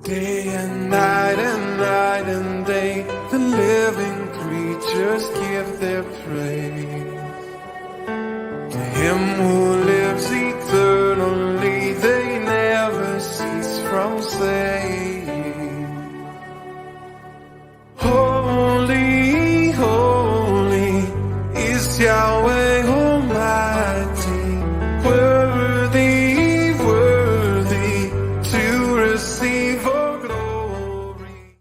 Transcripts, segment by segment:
Day and night and day, the living creatures give their praise. To him who lives eternally, they never cease from saying, Holy, holy is Yahweh Almighty, worthy, worthy to receive all glory.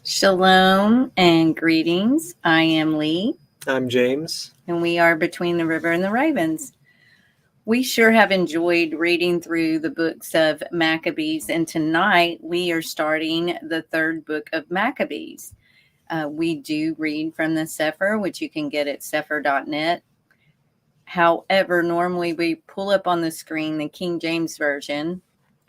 Shalom and greetings. I am Leigh. I'm James. And we are Between the River and the Ravens. We sure have enjoyed reading through the books of Maccabees, and tonight we are starting the third book of Maccabees. We do read from the Cepher, which you can get at cepher.net. However, normally we pull up on the screen the King James Version.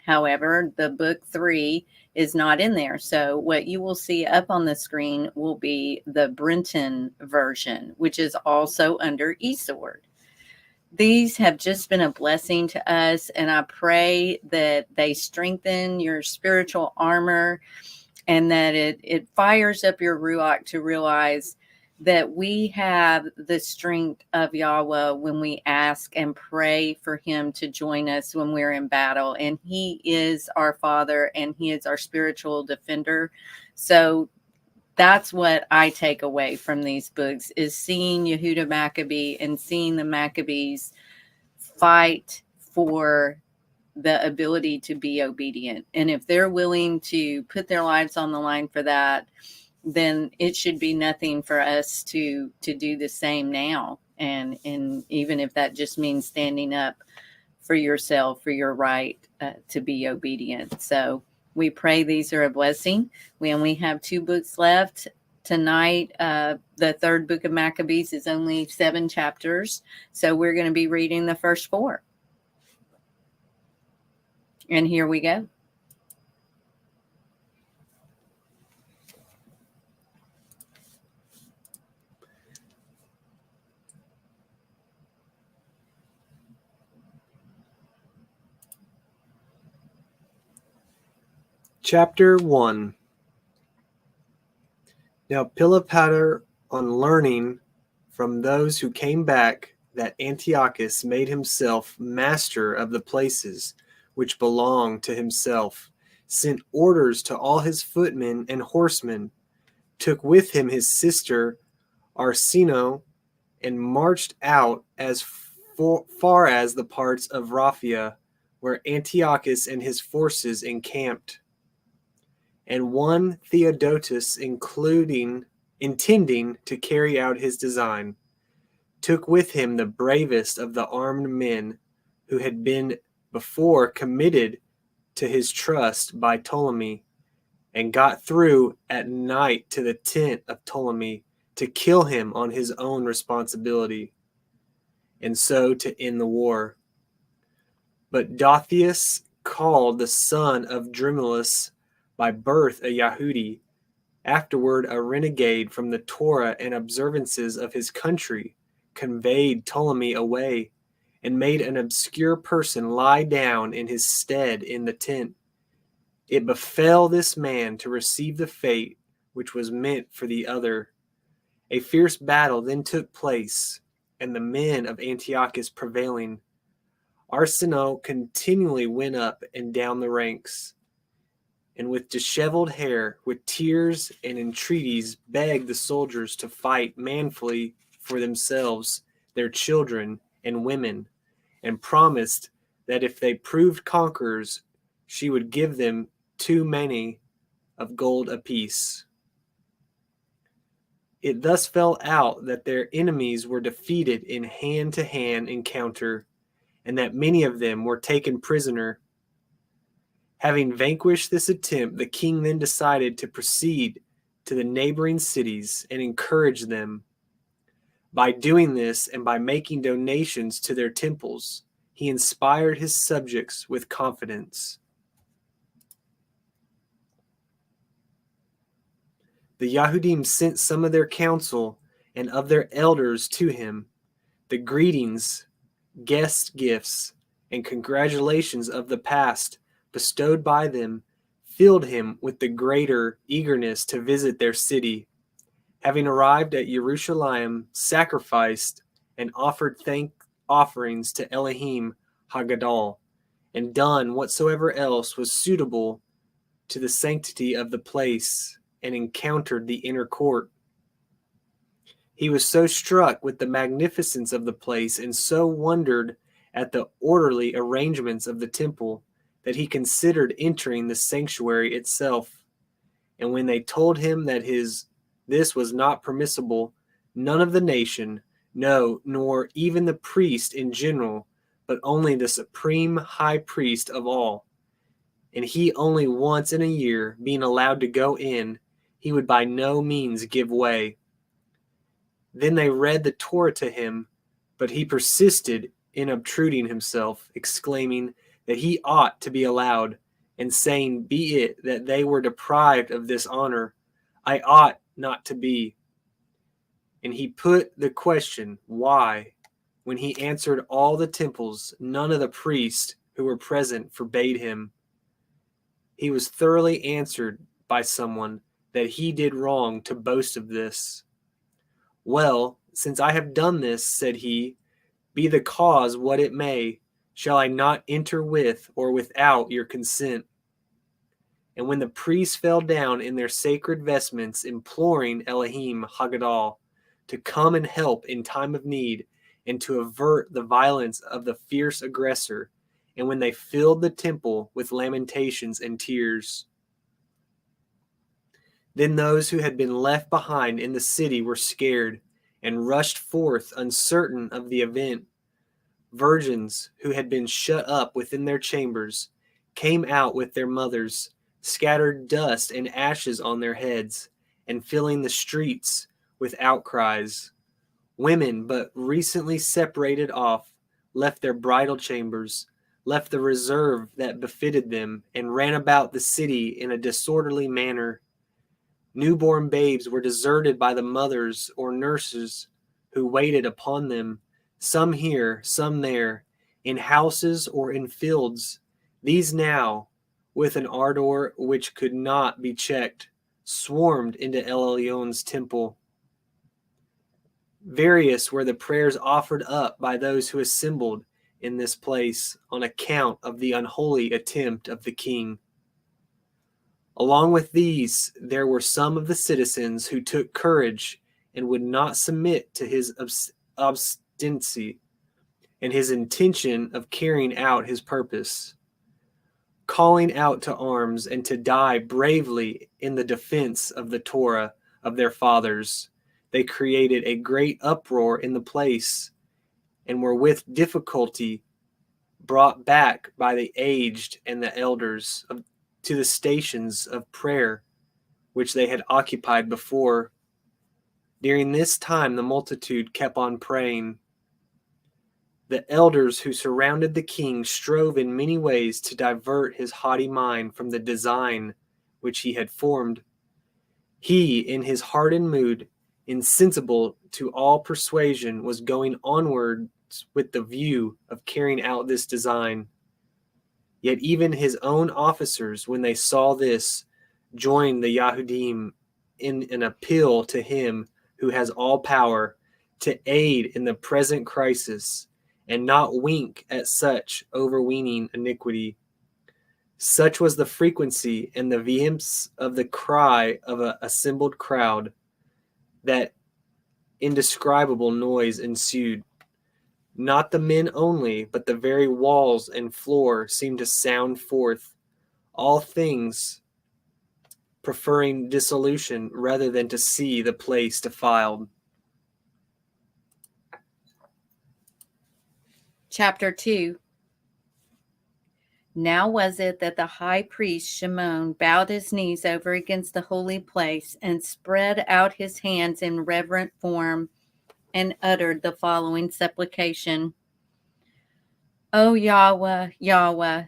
However, the book 3 is not in there. So what you will see up on the screen will be the Brenton version, which is also under eSword. These have just been a blessing to us, and I pray that they strengthen your spiritual armor and that it fires up your ruach to realize that we have the strength of yahuah when we ask and pray for him to join us when we're in battle. And he is our Father, and he is our spiritual defender. So that's what I take away from these books, is seeing Yehuda Maccabee and seeing the Maccabees fight for the ability to be obedient. And if they're willing to put their lives on the line for that, then it should be nothing for us to do the same now. And even if that just means standing up for yourself, for your right to be obedient. So we pray these are a blessing. We only have 2 books left. Tonight, the third book of Maccabees is only 7 chapters. So we're going to be reading the first 4. And here we go. Chapter 1. Now Pilapater, on learning from those who came back that Antiochus made himself master of the places which belonged to himself, sent orders to all his footmen and horsemen, took with him his sister Arsinoe, and marched out as far as the parts of Raphia, where Antiochus and his forces encamped. And one Theodotus, intending to carry out his design, took with him the bravest of the armed men who had been before committed to his trust by Ptolemy, and got through at night to the tent of Ptolemy to kill him on his own responsibility, and so to end the war. But Dothius, called the son of Drimulus, by birth a Yahudi, afterward a renegade from the Torah and observances of his country, conveyed Ptolemy away, and made an obscure person lie down in his stead in the tent. It befell this man to receive the fate which was meant for the other. A fierce battle then took place, and the men of Antiochus prevailing. Arsinoe continually went up and down the ranks, and with disheveled hair, with tears and entreaties, begged the soldiers to fight manfully for themselves, their children and women, and promised that if they proved conquerors, she would give them 2 many of gold apiece. It thus fell out that their enemies were defeated in hand-to-hand encounter, and that many of them were taken prisoner. Having vanquished this attempt, the king then decided to proceed to the neighboring cities and encourage them. By doing this, and by making donations to their temples, he inspired his subjects with confidence. The Yahudim sent some of their council and of their elders to him, the greetings, guest gifts, and congratulations of the past bestowed by them filled him with the greater eagerness to visit their city. Having arrived at Jerusalem, sacrificed and offered thank offerings to Elohim Hagadol, and done whatsoever else was suitable to the sanctity of the place, and encountered the inner court. He was so struck with the magnificence of the place, and so wondered at the orderly arrangements of the temple, that he considered entering the sanctuary itself. And when they told him that this was not permissible, none of the nation, no, nor even the priest in general, but only the supreme high priest of all, and he only once in a year being allowed to go in, he would by no means give way. Then they read the Torah to him, but he persisted in obtruding himself, exclaiming that he ought to be allowed, and saying, be it that they were deprived of this honor, I ought not to be. And he put the question, why? When he answered all the temples, none of the priests who were present forbade him. He was thoroughly answered by someone that he did wrong to boast of this. Well, since I have done this, said he, be the cause what it may, shall I not enter with or without your consent? And when the priests fell down in their sacred vestments, imploring Elohim Hagadol to come and help in time of need, and to avert the violence of the fierce aggressor, and when they filled the temple with lamentations and tears. Then those who had been left behind in the city were scared, and rushed forth uncertain of the event. Virgins who had been shut up within their chambers came out with their mothers, scattered dust and ashes on their heads, and filling the streets with outcries. Women but recently separated off left their bridal chambers, left the reserve that befitted them, and ran about the city in a disorderly manner. Newborn babes were deserted by the mothers or nurses who waited upon them, some here, some there, in houses or in fields. These now, with an ardor which could not be checked, swarmed into El Elion's temple. Various were the prayers offered up by those who assembled in this place on account of the unholy attempt of the king. Along with these, there were some of the citizens who took courage and would not submit to his obstinacy and his intention of carrying out his purpose. Calling out to arms and to die bravely in the defense of the Torah of their fathers, they created a great uproar in the place, and were with difficulty brought back by the aged and the elders to the stations of prayer which they had occupied before. During this time the multitude kept on praying. The elders who surrounded the king strove in many ways to divert his haughty mind from the design which he had formed. He, in his hardened mood, insensible to all persuasion, was going onwards with the view of carrying out this design. Yet even his own officers, when they saw this, joined the Yahudim in an appeal to him who has all power to aid in the present crisis, and not wink at such overweening iniquity. Such was the frequency and the vehemence of the cry of an assembled crowd, that indescribable noise ensued. Not the men only, but the very walls and floor seemed to sound forth, all things preferring dissolution rather than to see the place defiled. Chapter 2. Now was it that the high priest Shimon bowed his knees over against the holy place, and spread out his hands in reverent form, and uttered the following supplication. O Yahweh, Yahweh,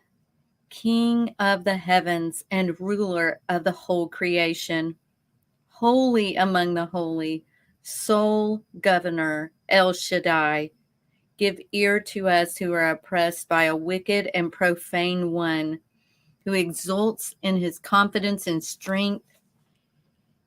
King of the heavens and ruler of the whole creation, holy among the holy, sole governor, El Shaddai, give ear to us who are oppressed by a wicked and profane one, who exults in his confidence and strength.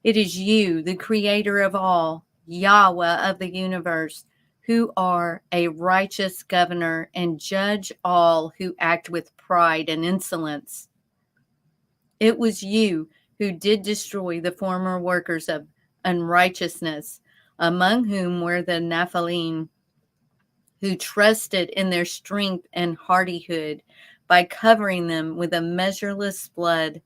It is you, the creator of all, Yahuah of the universe, who are a righteous governor and judge all who act with pride and insolence. It was you who did destroy the former workers of unrighteousness, among whom were the Nephilim, who trusted in their strength and hardihood by covering them with a measureless blood.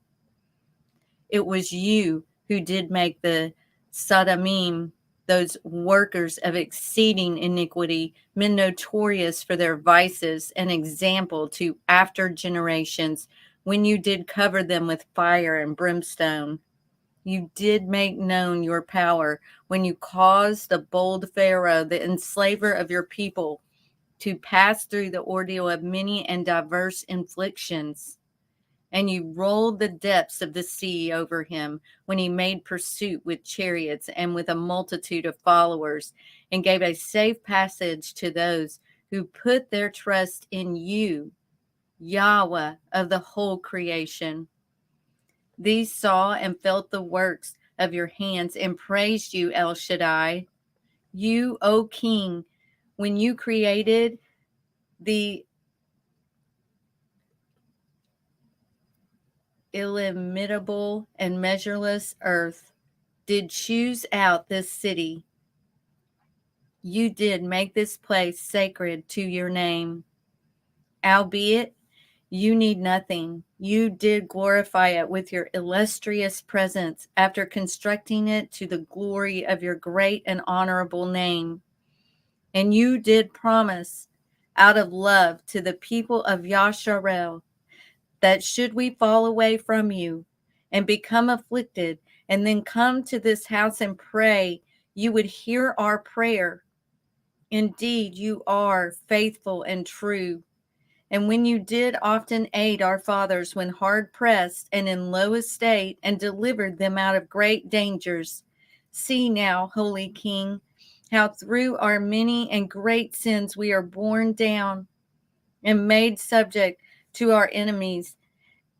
It was you who did make the Sodomim, those workers of exceeding iniquity, men notorious for their vices, an example to after generations, when you did cover them with fire and brimstone. You did make known your power when you caused the bold Pharaoh, the enslaver of your people, to pass through the ordeal of many and diverse inflictions. And you rolled the depths of the sea over him when he made pursuit with chariots and with a multitude of followers, and gave a safe passage to those who put their trust in you, Yahuah of the whole creation. These saw and felt the works of your hands and praised you, El Shaddai. You, O King, when you created the illimitable and measureless earth, did choose out this city. You did make this place sacred to your name. Albeit you need nothing, you did glorify it with your illustrious presence after constructing it to the glory of your great and honorable name. And you did promise out of love to the people of Yasharel that should we fall away from you and become afflicted and then come to this house and pray, you would hear our prayer. Indeed, you are faithful and true. And when you did often aid our fathers when hard pressed and in low estate, and delivered them out of great dangers, see now, Holy King, how through our many and great sins we are borne down and made subject to our enemies,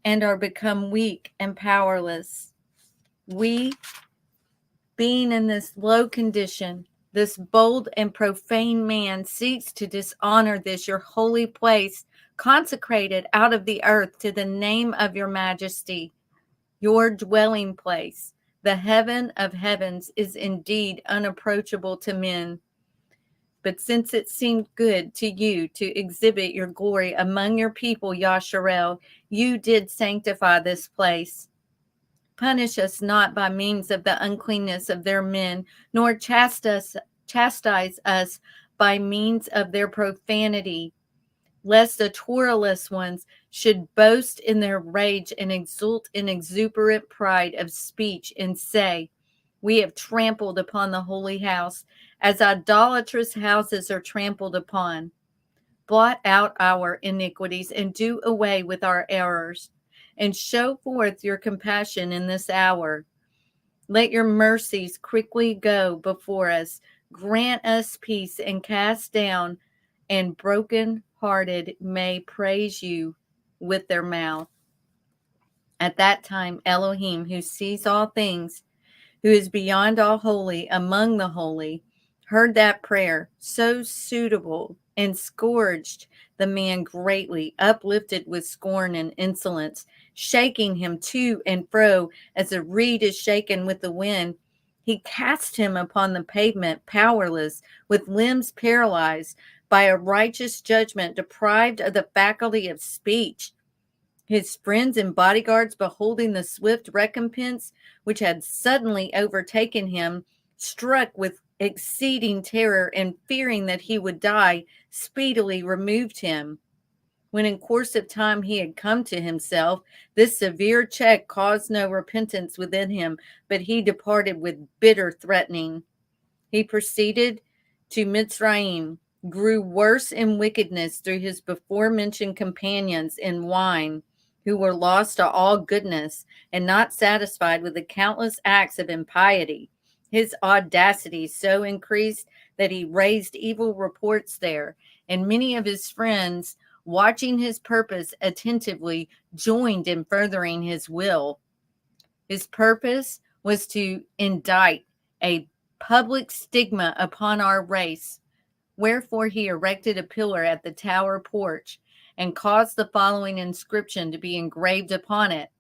and are become weak and powerless. We, being in this low condition, this bold and profane man seeks to dishonor this your holy place, consecrated out of the earth to the name of your majesty. Your dwelling place, the heaven of heavens, is indeed unapproachable to men. But since it seemed good to you to exhibit your glory among your people, Yasharel, you did sanctify this place. Punish us not by means of the uncleanness of their men, nor chastise us by means of their profanity, lest the torahless ones should boast in their rage and exult in exuberant pride of speech and say, we have trampled upon the holy house, as idolatrous houses are trampled upon. Blot out our iniquities and do away with our errors, and show forth your compassion in this hour. Let your mercies quickly go before us. Grant us peace and cast down, and broken-hearted may praise you with their mouth. At that time, Elohim, who sees all things, who is beyond all holy among the holy, heard that prayer so suitable and scourged the man greatly, uplifted with scorn and insolence, shaking him to and fro as a reed is shaken with the wind. He cast him upon the pavement, powerless, with limbs paralyzed, by a righteous judgment, deprived of the faculty of speech. His friends and bodyguards, beholding the swift recompense which had suddenly overtaken him, struck with exceeding terror and fearing that he would die, speedily removed him. When in course of time he had come to himself, this severe check caused no repentance within him, but he departed with bitter threatening. He proceeded to Mitzrayim, grew worse in wickedness through his before-mentioned companions in wine, who were lost to all goodness, and not satisfied with the countless acts of impiety. His audacity so increased that he raised evil reports there, and many of his friends watching his purpose attentively, joined in furthering his will. His purpose was to indict a public stigma upon our race. Wherefore he erected a pillar at the tower porch and caused the following inscription to be engraved upon it.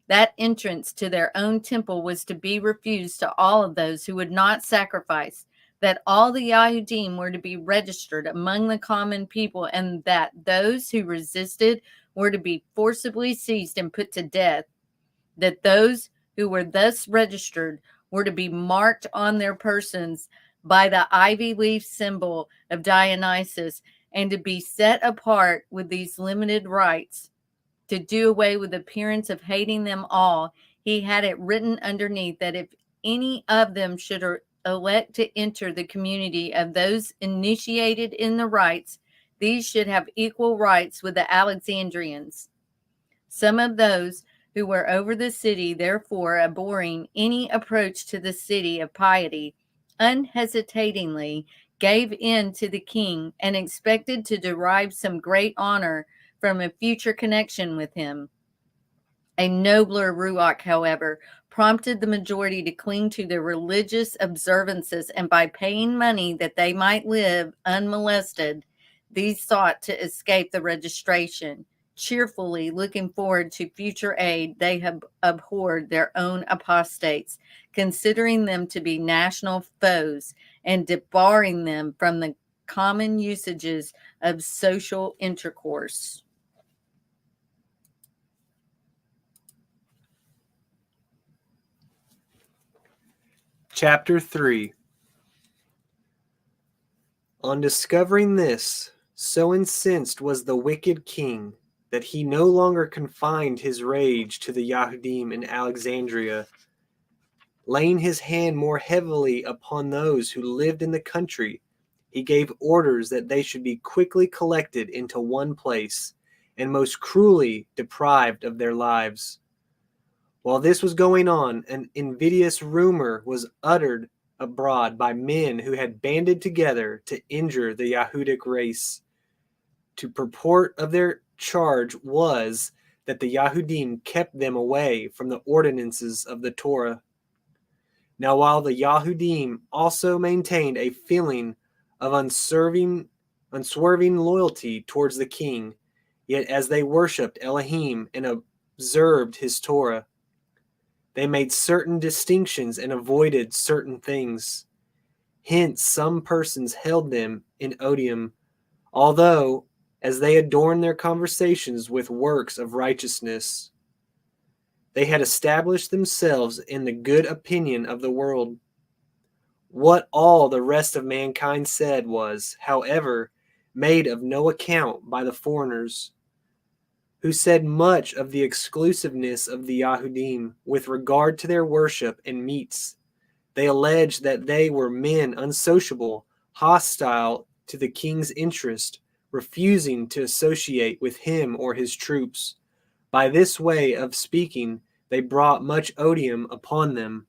That entrance to their own temple was to be refused to all of those who would not sacrifice, that all the Yahudim were to be registered among the common people, and that those who resisted were to be forcibly seized and put to death, that those who were thus registered were to be marked on their persons by the ivy leaf symbol of Dionysus, and to be set apart with these limited rights. To do away with the appearance of hating them all, he had it written underneath that if any of them should elect to enter the community of those initiated in the rites, these should have equal rights with the Alexandrians. Some of those who were over the city, therefore, abhorring any approach to the city of piety, unhesitatingly gave in to the king and expected to derive some great honor from a future connection with him. A nobler ruach, however, prompted the majority to cling to their religious observances, and by paying money that they might live unmolested, these sought to escape the registration. Cheerfully looking forward to future aid, they have abhorred their own apostates, considering them to be national foes and debarring them from the common usages of social intercourse. Chapter 3. On discovering this, so incensed was the wicked king that he no longer confined his rage to the Yahudim in Alexandria, laying his hand more heavily upon those who lived in the country. He gave orders that they should be quickly collected into one place, and most cruelly deprived of their lives. While this was going on, an invidious rumor was uttered abroad by men who had banded together to injure the Yahudic race. To purport of their charge was that the Yahudim kept them away from the ordinances of the Torah. Now while the Yahudim also maintained a feeling of unswerving loyalty towards the king, yet as they worshipped Elohim and observed his Torah, they made certain distinctions and avoided certain things. Hence, some persons held them in odium, although as they adorned their conversations with works of righteousness, they had established themselves in the good opinion of the world. What all the rest of mankind said was, however, made of no account by the foreigners, who said much of the exclusiveness of the Yahudim with regard to their worship and meats. They alleged that they were men unsociable, hostile to the king's interest, refusing to associate with him or his troops. By this way of speaking, they brought much odium upon them.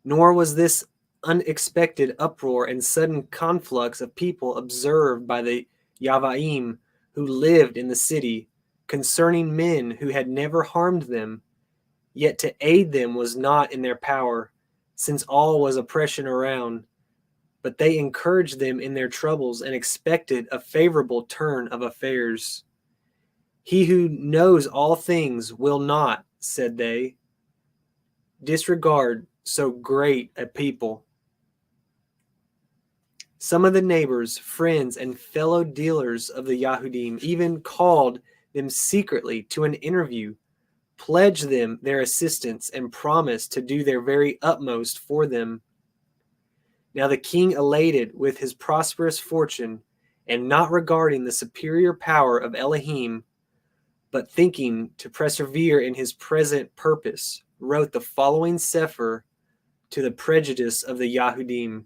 Nor was this unexpected uproar and sudden conflux of people observed by the Yavaim who lived in the city, concerning men who had never harmed them. Yet to aid them was not in their power, since all was oppression around. But they encouraged them in their troubles and expected a favorable turn of affairs. He who knows all things will not, said they, disregard so great a people. Some of the neighbors, friends, and fellow dealers of the Yahudim even called them secretly to an interview, pledged them their assistance, and promised to do their very utmost for them. Now the king, elated with his prosperous fortune, and not regarding the superior power of Elohim, but thinking to persevere in his present purpose, wrote the following Cepher to the prejudice of the Yahudim.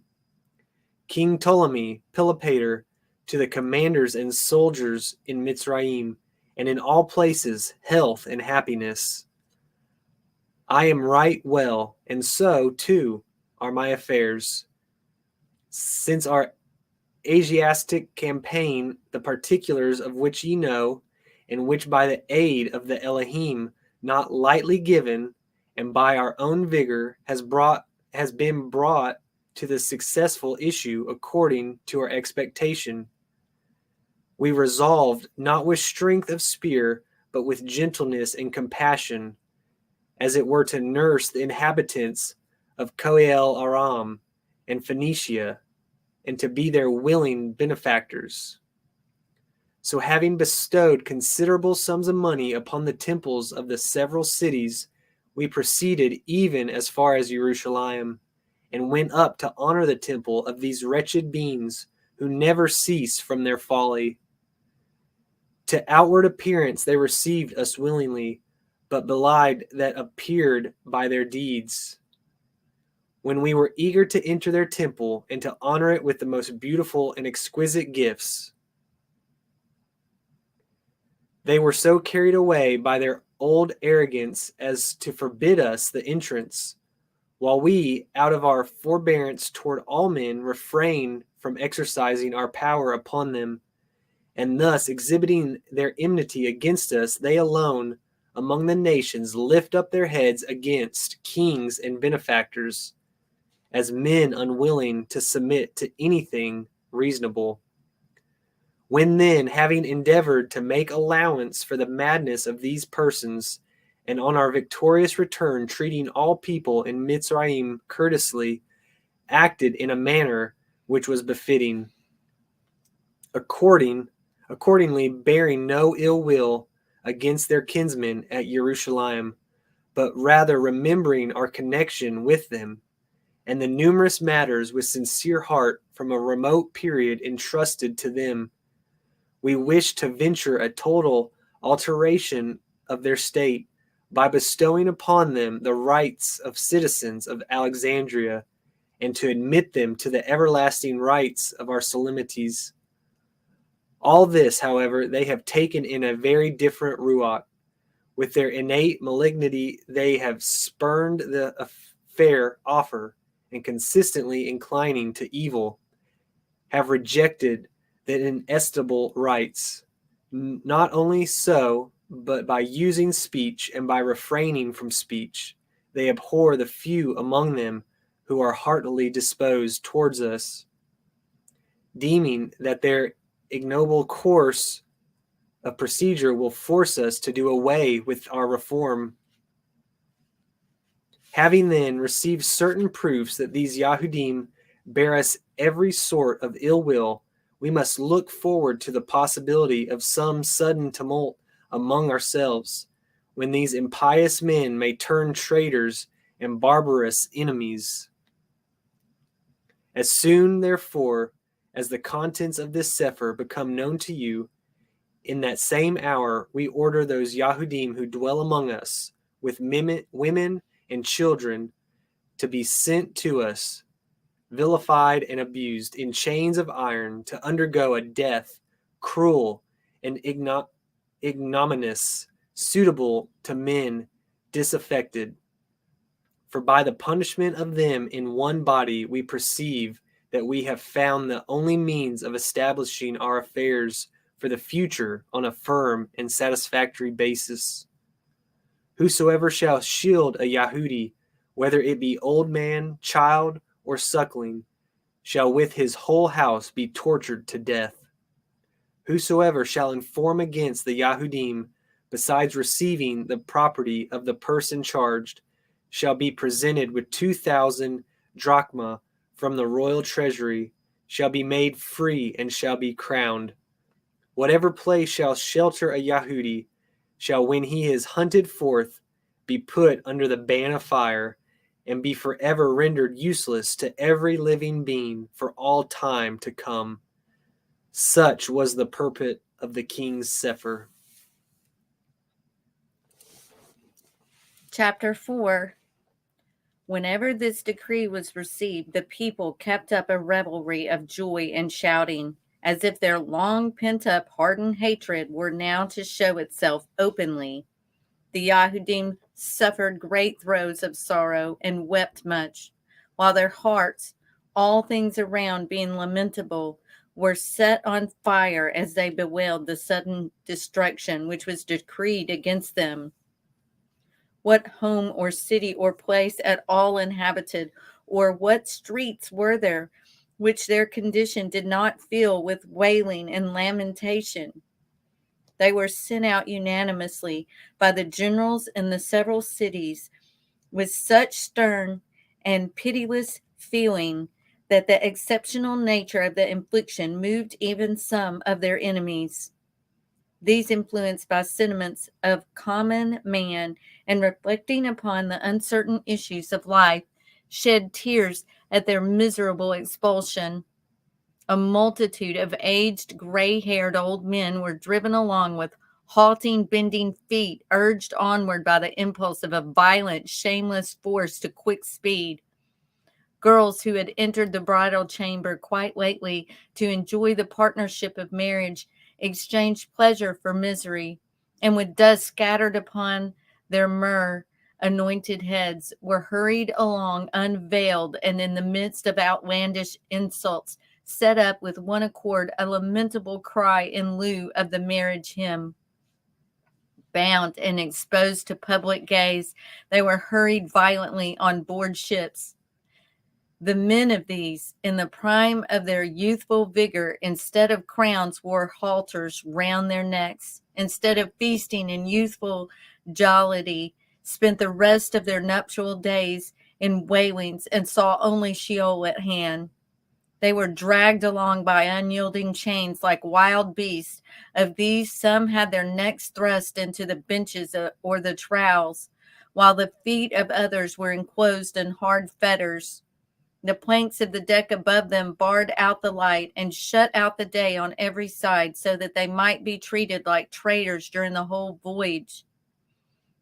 King Ptolemy, Pilopator, to the commanders and soldiers in Mitzrayim, and in all places, health and happiness. I am right well, and so, too, are my affairs. Since our Asiatic campaign, the particulars of which ye know, and which by the aid of the Elohim not lightly given, and by our own vigor has been brought to the successful issue according to our expectation. We resolved, not with strength of spear, but with gentleness and compassion, as it were to nurse the inhabitants of Coel Aram and Phoenicia, and to be their willing benefactors. So having bestowed considerable sums of money upon the temples of the several cities, we proceeded even as far as Jerusalem, and went up to honor the temple of these wretched beings who never cease from their folly. To outward appearance they received us willingly, but belied that appeared by their deeds. When we were eager to enter their temple and to honor it with the most beautiful and exquisite gifts, they were so carried away by their old arrogance as to forbid us the entrance, while we, out of our forbearance toward all men, refrained from exercising our power upon them, and thus exhibiting their enmity against us, they alone among the nations lift up their heads against kings and benefactors, as men unwilling to submit to anything reasonable. When then, having endeavored to make allowance for the madness of these persons, and on our victorious return treating all people in Mitzrayim courteously, acted in a manner which was befitting, accordingly bearing no ill will against their kinsmen at Jerusalem, but rather remembering our connection with them, and the numerous matters with sincere heart from a remote period entrusted to them, we wish to venture a total alteration of their state by bestowing upon them the rights of citizens of Alexandria, and to admit them to the everlasting rights of our solemnities. All this, however, they have taken in a very different ruach. With their innate malignity, they have spurned the fair offer, and consistently inclining to evil, have rejected the inestimable rights. Not only so, but by using speech and by refraining from speech, they abhor the few among them who are heartily disposed towards us, deeming that their ignoble course of procedure will force us to do away with our reform. Having then received certain proofs that these Yahudim bear us every sort of ill will, we must look forward to the possibility of some sudden tumult among ourselves, when these impious men may turn traitors and barbarous enemies. As soon, therefore, as the contents of this Cepher become known to you, in that same hour we order those Yahudim who dwell among us, with women and children, to be sent to us, vilified and abused, in chains of iron, to undergo a death cruel and ignominious, suitable to men disaffected. For by the punishment of them in one body we perceive that we have found the only means of establishing our affairs for the future on a firm and satisfactory basis. Whosoever shall shield a Yahudi, whether it be old man, child, or suckling, shall with his whole house be tortured to death. Whosoever shall inform against the Yahudim, besides receiving the property of the person charged, shall be presented with 2,000 drachma from the royal treasury, shall be made free, and shall be crowned. Whatever place shall shelter a Yahudi, shall, when he is hunted forth, be put under the ban of fire, and be forever rendered useless to every living being for all time to come. Such was the purport of the king's Cepher. Chapter 4. Whenever this decree was received, the people kept up a revelry of joy and shouting, as if their long pent-up hardened hatred were now to show itself openly. The Yahudim suffered great throes of sorrow and wept much, while their hearts, all things around being lamentable, were set on fire as they bewailed the sudden destruction which was decreed against them. What home or city or place at all inhabited, or what streets were there which their condition did not fill with wailing and lamentation? They were sent out unanimously by the generals in the several cities with such stern and pitiless feeling that the exceptional nature of the infliction moved even some of their enemies. These, influenced by sentiments of common man and reflecting upon the uncertain issues of life, shed tears at their miserable expulsion. A multitude of aged, gray-haired old men were driven along with halting, bending feet, urged onward by the impulse of a violent, shameless force to quick speed. Girls who had entered the bridal chamber quite lately to enjoy the partnership of marriage exchanged pleasure for misery, and with dust scattered upon their myrrh anointed heads, were hurried along unveiled, and in the midst of outlandish insults set up with one accord a lamentable cry in lieu of the marriage hymn. Bound and exposed to public gaze, they were hurried violently on board ships. The men of these, in the prime of their youthful vigor, instead of crowns, wore halters round their necks. Instead of feasting in youthful jollity, spent the rest of their nuptial days in wailings and saw only Sheol at hand. They were dragged along by unyielding chains like wild beasts. Of these, some had their necks thrust into the benches or the trowels, while the feet of others were enclosed in hard fetters. The planks of the deck above them barred out the light and shut out the day on every side, so that they might be treated like traitors during the whole voyage.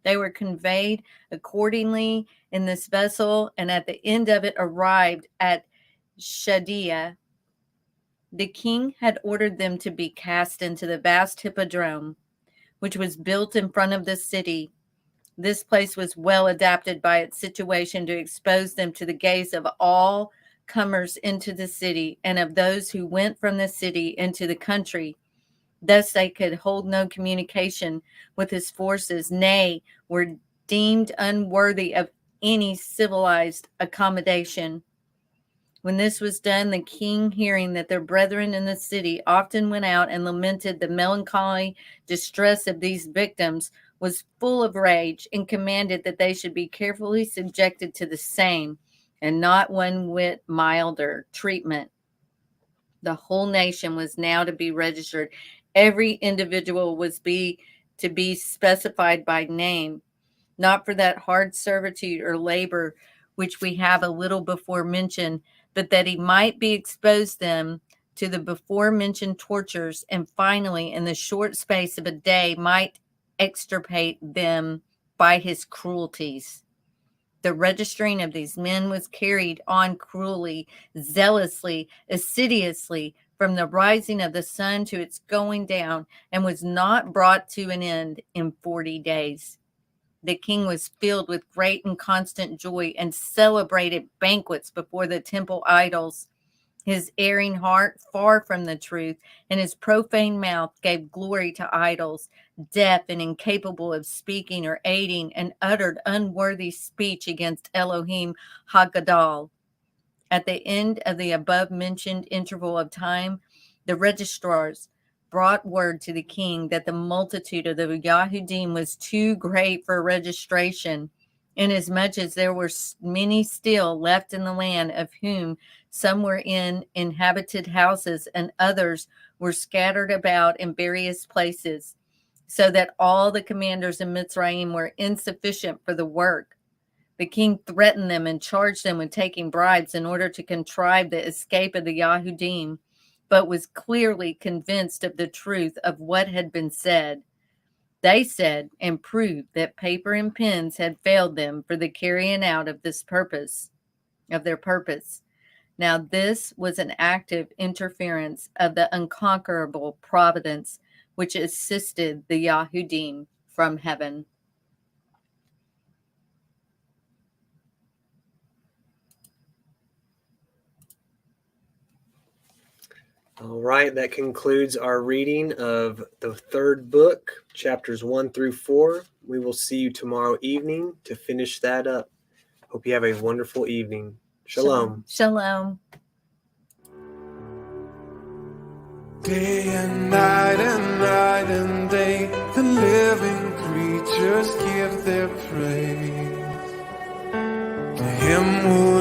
They were conveyed accordingly in this vessel, and at the end of it arrived at Shadia. The king had ordered them to be cast into the vast hippodrome, which was built in front of the city. This place was well adapted by its situation to expose them to the gaze of all comers into the city and of those who went from the city into the country. Thus they could hold no communication with his forces, nay, were deemed unworthy of any civilized accommodation. When this was done, the king, hearing that their brethren in the city often went out and lamented the melancholy distress of these victims, was full of rage and commanded that they should be carefully subjected to the same and not one whit milder treatment. The whole nation was now to be registered. Every individual was to be specified by name, not for that hard servitude or labor which we have a little before mentioned, but that he might be exposed them to the before mentioned tortures, and finally, in the short space of a day, might extirpate them by his cruelties. The registering of these men was carried on cruelly, zealously, assiduously, from the rising of the sun to its going down, and was not brought to an end in 40 days. The king was filled with great and constant joy and celebrated banquets before the temple idols. His erring heart, far from the truth, and his profane mouth gave glory to idols, deaf and incapable of speaking or aiding, and uttered unworthy speech against Elohim Hagadol. At the end of the above-mentioned interval of time, the registrars brought word to the king that the multitude of the Yahudim was too great for registration, inasmuch as there were many still left in the land, of whom some were in inhabited houses and others were scattered about in various places, so that all the commanders in Mitzrayim were insufficient for the work. The king threatened them and charged them with taking bribes in order to contrive the escape of the Yahudim, but was clearly convinced of the truth of what had been said. They said and proved that paper and pens had failed them for the carrying out of this purpose, of their purpose. Now this was an active interference of the unconquerable providence which assisted the Yahudim from heaven. All right, that concludes our reading of the third book, chapters 1 through 4. We will see you tomorrow evening to finish that up. Hope you have a wonderful evening. Shalom. Shalom. Day and night and day, the living creatures give their praise to Him who